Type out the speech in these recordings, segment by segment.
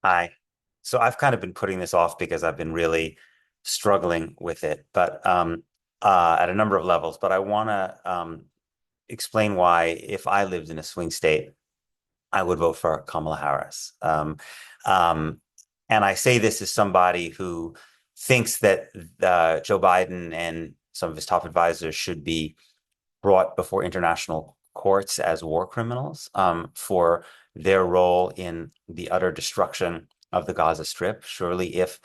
Hi. So I've kind of been putting this off because I've been really struggling with it, but at a number of levels. But I want to explain why, if I lived in a swing state, I would vote for Kamala Harris. Um, and I say this as somebody who thinks that Joe Biden and some of his top advisors should be brought before international courts as war criminals for their role in the utter destruction of the Gaza Strip. Surely, if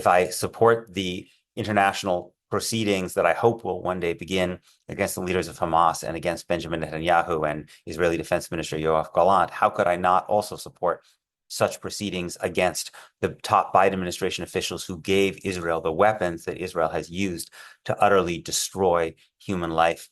I support the international proceedings that I hope will one day begin against the leaders of Hamas and against Benjamin Netanyahu and Israeli Defense Minister Yoav Golant, how could I not also support such proceedings against the top Biden administration officials who gave Israel the weapons that Israel has used to utterly destroy human life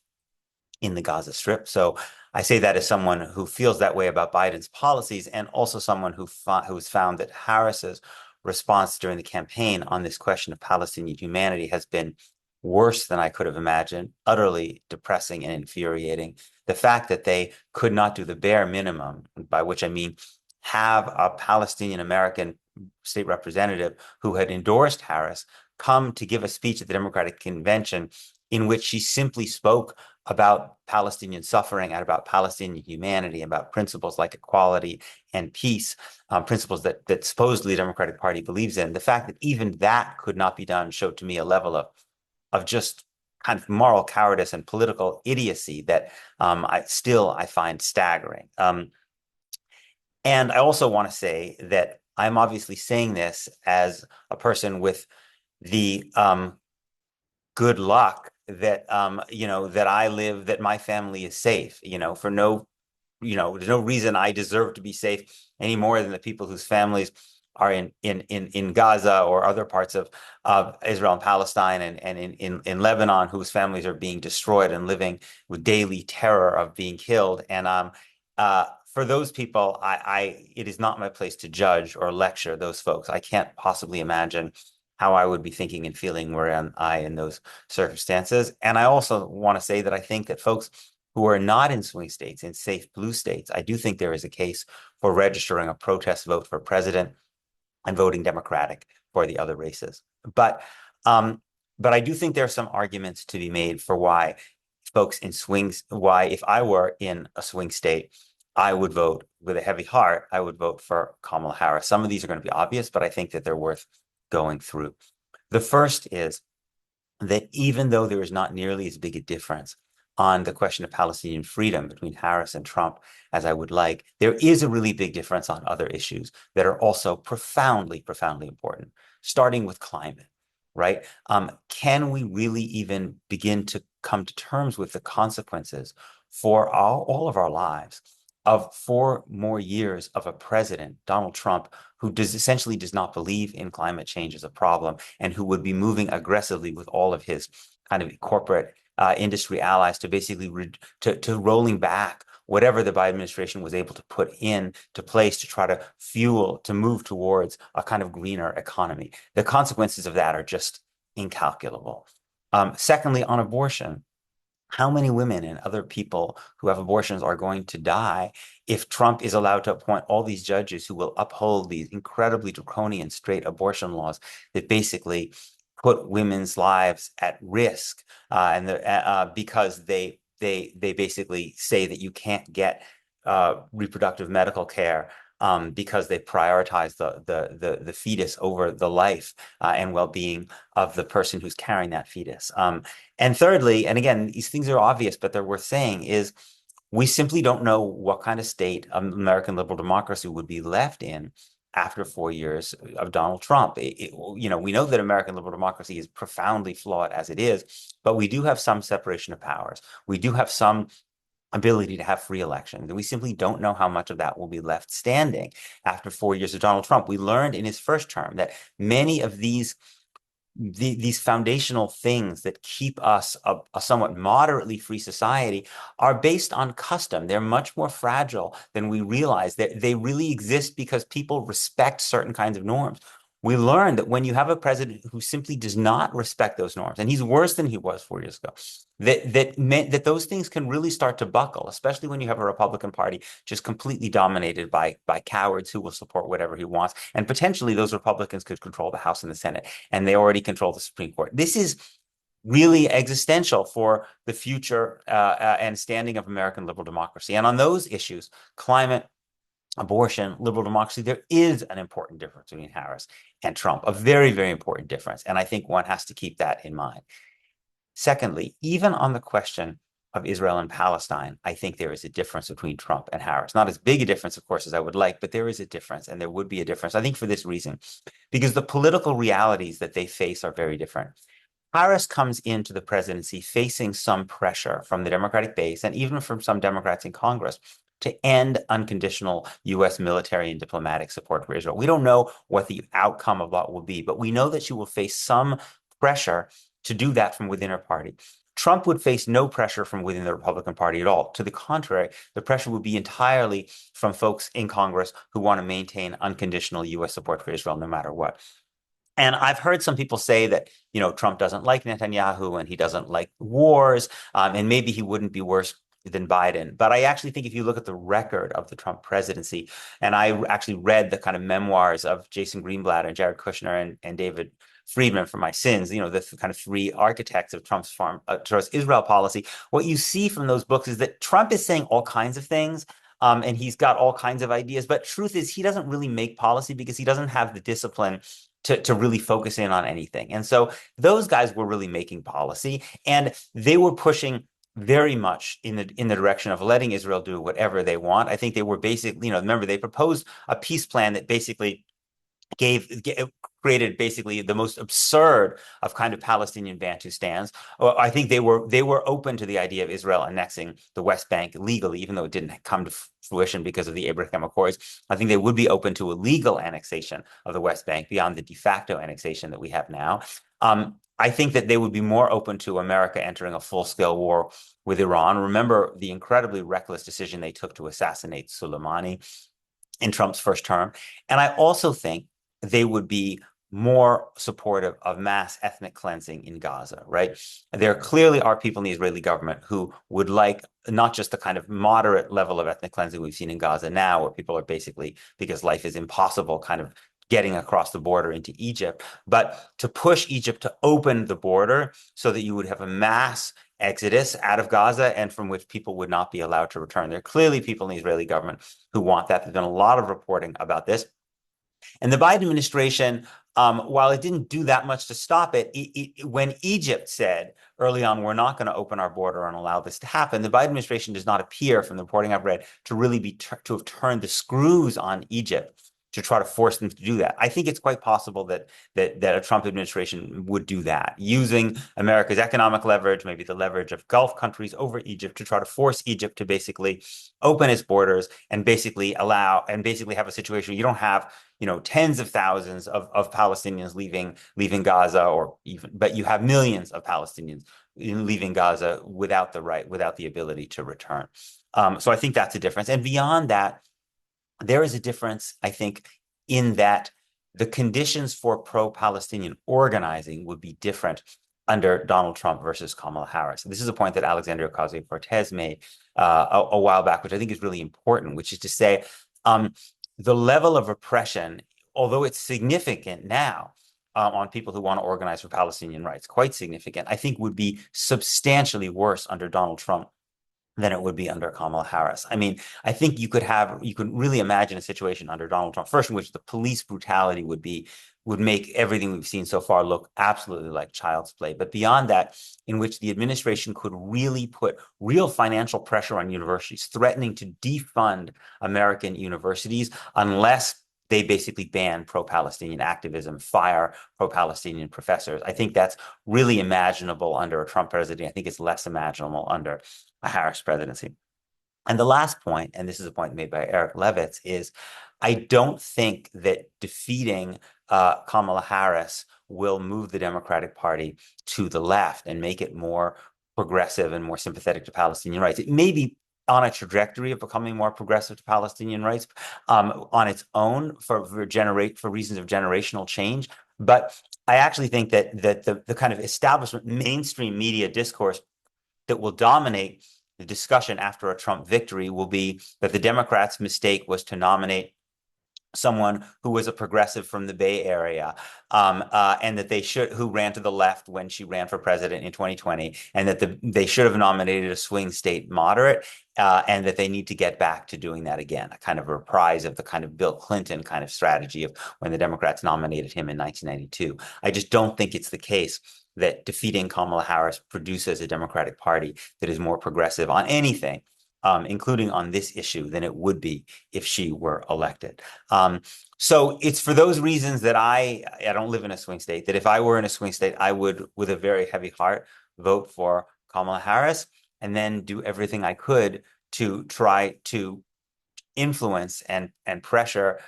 in the Gaza Strip? So I say that as someone who feels that way about Biden's policies, and also someone who's found that Harris's response during the campaign on this question of Palestinian humanity has been worse than I could have imagined, utterly depressing and infuriating. The fact that they could not do the bare minimum, by which I mean have a Palestinian-American state representative who had endorsed Harris come to give a speech at the Democratic Convention in which she simply spoke about Palestinian suffering and about Palestinian humanity, about principles like equality and peace, principles that supposedly the Democratic Party believes in. The fact that even that could not be done showed to me a level of just kind of moral cowardice and political idiocy that I find staggering. And I also want to say that I'm obviously saying this as a person with the good luck that that I live, that my family is safe, for no, there's no reason I deserve to be safe any more than the people whose families are in Gaza or other parts of Israel and Palestine and in Lebanon, whose families are being destroyed and living with daily terror of being killed. And for those people, it is not my place to judge or lecture those folks. I can't possibly imagine how I would be thinking and feeling were I in those circumstances. And I also want to say that I think that folks who are not in swing states, in safe blue states, I do think there is a case for registering a protest vote for president and voting Democratic for the other races. But I do think there are some arguments to be made for why folks in swings, why if I were in a swing state, I would vote with a heavy heart, I would vote for Kamala Harris. Some of these are going to be obvious, but I think that they're worth going through. The first is that even though there is not nearly as big a difference on the question of Palestinian freedom between Harris and Trump as I would like, there is a really big difference on other issues that are also profoundly, profoundly important, starting with climate, right? Can we really even begin to come to terms with the consequences for all of our lives of 4 more years of a president, Donald Trump, who essentially does not believe in climate change as a problem and who would be moving aggressively with all of his kind of corporate industry allies to basically to rolling back whatever the Biden administration was able to put into place to try to move towards a kind of greener economy. The consequences of that are just incalculable. Secondly, on abortion, how many women and other people who have abortions are going to die if Trump is allowed to appoint all these judges who will uphold these incredibly draconian straight abortion laws that basically put women's lives at risk because they basically say that you can't get reproductive medical care because they prioritize the fetus over the life and well-being of the person who's carrying that fetus. And thirdly, and again, these things are obvious, but they're worth saying, is we simply don't know what kind of state American liberal democracy would be left in after 4 years of Donald Trump. We know that American liberal democracy is profoundly flawed as it is, but we do have some separation of powers. We do have some ability to have free elections. And we simply don't know how much of that will be left standing after 4 years of Donald Trump. We learned in his first term that many of these foundational things that keep us a somewhat moderately free society are based on custom. They're much more fragile than we realize. That they really exist because people respect certain kinds of norms. we learned that when you have a president who simply does not respect those norms, and he's worse than he was 4 years ago, that meant that those things can really start to buckle, especially when you have a Republican Party just completely dominated by cowards who will support whatever he wants. And potentially those Republicans could control the House and the Senate, and they already control the Supreme Court. This is really existential for the future and standing of American liberal democracy. And on those issues, climate, abortion, liberal democracy, there is an important difference between Harris and Trump, a very, very important difference. And I think one has to keep that in mind. Secondly, even on the question of Israel and Palestine, I think there is a difference between Trump and Harris. Not as big a difference, of course, as I would like, but there is a difference, and there would be a difference, I think, for this reason, because the political realities that they face are very different. Harris comes into the presidency facing some pressure from the Democratic base and even from some Democrats in Congress to end unconditional U.S. military and diplomatic support for Israel. We don't know what the outcome of that will be, but we know that she will face some pressure to do that from within her party. Trump would face no pressure from within the Republican Party at all. To the contrary, the pressure would be entirely from folks in Congress who want to maintain unconditional U.S. support for Israel no matter what. And I've heard some people say that, Trump doesn't like Netanyahu and he doesn't like wars, and maybe he wouldn't be worse than Biden. But I actually think if you look at the record of the Trump presidency, and I actually read the kind of memoirs of Jason Greenblatt and Jared Kushner and David Friedman for my sins, the kind of three architects of Trump's Israel policy, what you see from those books is that Trump is saying all kinds of things. And he's got all kinds of ideas. But truth is, he doesn't really make policy because he doesn't have the discipline to really focus in on anything. And so those guys were really making policy, and they were pushing very much in the direction of letting Israel do whatever they want. I think they were basically, remember, they proposed a peace plan that basically created basically the most absurd of kind of Palestinian Bantustans. I think they were open to the idea of Israel annexing the West Bank legally, even though it didn't come to fruition because of the Abraham Accords. I think they would be open to a legal annexation of the West Bank beyond the de facto annexation that we have now. I think that they would be more open to America entering a full-scale war with Iran. Remember the incredibly reckless decision they took to assassinate Soleimani in Trump's first term. And I also think they would be more supportive of mass ethnic cleansing in Gaza, right? There clearly are people in the Israeli government who would like not just the kind of moderate level of ethnic cleansing we've seen in Gaza now, where people are basically, because life is impossible, kind of getting across the border into Egypt, but to push Egypt to open the border so that you would have a mass exodus out of Gaza and from which people would not be allowed to return. There are clearly people in the Israeli government who want that. There's been a lot of reporting about this. And the Biden administration, while it didn't do that much to stop it, when Egypt said early on, we're not going to open our border and allow this to happen, the Biden administration does not appear, from the reporting I've read, to really be to have turned the screws on Egypt to try to force them to do that. I think it's quite possible that a Trump administration would do that, using America's economic leverage, maybe the leverage of Gulf countries over Egypt, to try to force Egypt to basically open its borders and basically have a situation where you don't have tens of thousands of Palestinians leaving Gaza, but you have millions of Palestinians leaving Gaza without the ability to return. So I think that's a difference. And beyond that, there is a difference, I think, in that the conditions for pro-Palestinian organizing would be different under Donald Trump versus Kamala Harris. This is a point that Alexandria Ocasio-Cortez made a while back, which I think is really important, which is to say the level of oppression, although it's significant now on people who want to organize for Palestinian rights, quite significant, I think would be substantially worse under Donald Trump than it would be under Kamala Harris. I mean, I think you could really imagine a situation under Donald Trump, first in which the police brutality would make everything we've seen so far look absolutely like child's play. But beyond that, in which the administration could really put real financial pressure on universities, threatening to defund American universities unless they basically ban pro-Palestinian activism, fire pro-Palestinian professors. I think that's really imaginable under a Trump presidency. I think it's less imaginable under a Harris presidency. And the last point, and this is a point made by Eric Levitz, is I don't think that defeating Kamala Harris will move the Democratic Party to the left and make it more progressive and more sympathetic to Palestinian rights. It may be on a trajectory of becoming more progressive to Palestinian rights on its own for reasons of generational change. But I actually think that the kind of establishment mainstream media discourse that will dominate the discussion after a Trump victory will be that the Democrats' mistake was to nominate someone who was a progressive from the Bay Area, and that who ran to the left when she ran for president in 2020, and that they should have nominated a swing state moderate, and that they need to get back to doing that again, a kind of reprise of the kind of Bill Clinton kind of strategy of when the Democrats nominated him in 1992. I just don't think it's the case that defeating Kamala Harris produces a Democratic Party that is more progressive on anything, including on this issue, than it would be if she were elected. So it's for those reasons that I don't live in a swing state, that if I were in a swing state, I would, with a very heavy heart, vote for Kamala Harris and then do everything I could to try to influence and pressure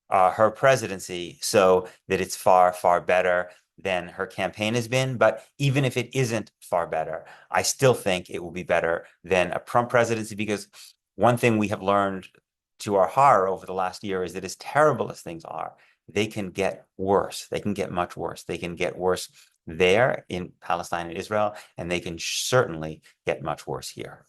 her presidency so that it's far, far better than her campaign has been. But even if it isn't far better, I still think it will be better than a Trump presidency, because one thing we have learned to our horror over the last year is that as terrible as things are, they can get worse. They can get much worse. They can get worse there in Palestine and Israel, and they can certainly get much worse here.